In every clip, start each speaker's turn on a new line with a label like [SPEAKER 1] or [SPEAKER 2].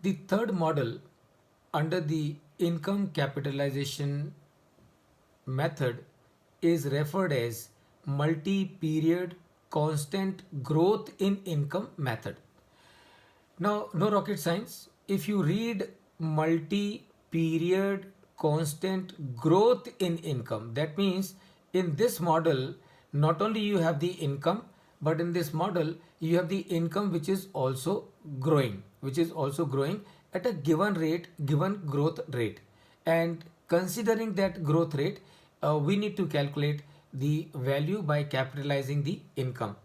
[SPEAKER 1] The third model under the income capitalization method is referred as multi-period constant growth in income method. Now, no rocket science. If you read multi-period constant growth in income, that means in this model, not only you have the income, but in this model, you have the income which is also growing at a given rate, given growth rate. And considering that growth rate, we need to calculate the value by capitalizing the income.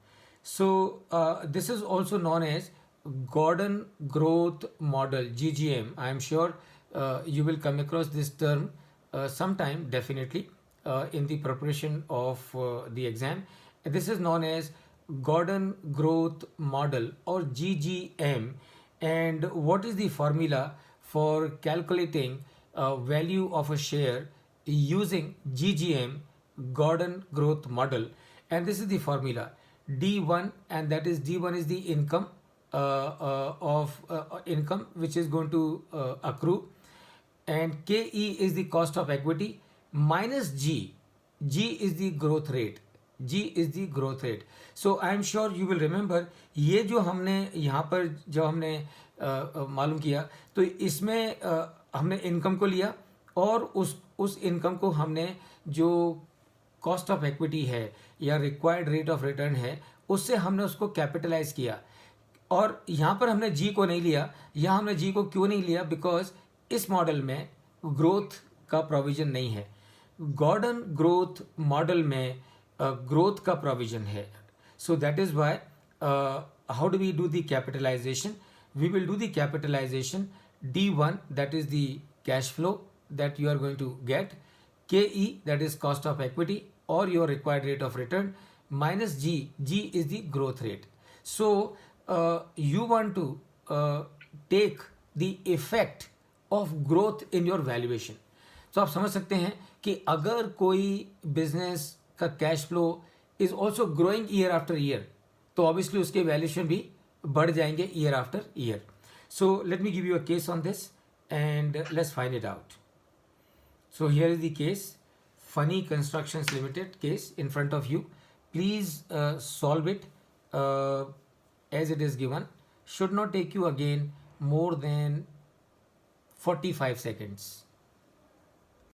[SPEAKER 1] So this is also known as Gordon Growth Model, GGM. I am sure you will come across this term sometime, definitely, in the preparation of the exam. This is known as Gordon Growth Model or GGM. And what is the formula for calculating value of a share using GGM, Gordon Growth Model? And this is the formula D1, and that is D1 is the income of income which is going to accrue, and KE is the cost of equity minus G. G is the growth rate. G is the growth rate. So I am sure you will remember, ये जो हमने यहाँ पर जो हमने मालूम किया, तो इसमें हमने इनकम को लिया और उस इनकम को हमने जो कॉस्ट ऑफ इक्विटी है या रिक्वायर्ड रेट ऑफ रिटर्न है उससे हमने उसको कैपिटलाइज किया। और यहाँ पर हमने जी को नहीं लिया। यहाँ हमने जी को क्यों नहीं लिया? बिकॉज इस मॉडल में ग्रोथ का प्रोविजन नहीं है। गॉर्डन ग्रोथ मॉडल में ग्रोथ का प्रोविजन है। So that is why how do we do the capitalisation? We will do the capitalisation D1, that is the cash flow that you are going to get, KE, that is cost of equity or your required rate of return, minus G. G is the growth rate. So you want to take the effect of growth in your valuation. तो आप समझ सकते हैं कि अगर कोई business का cash flow is also growing year after year, तो ऑब्वियसली उसके वैल्यूएशन भी बढ़ जाएंगे year after year. So let me give you a case on this and let's find it out. So here is the case, Funny Constructions Limited case in front of you. Please solve it as it is given. Should not take you again more than 45 seconds.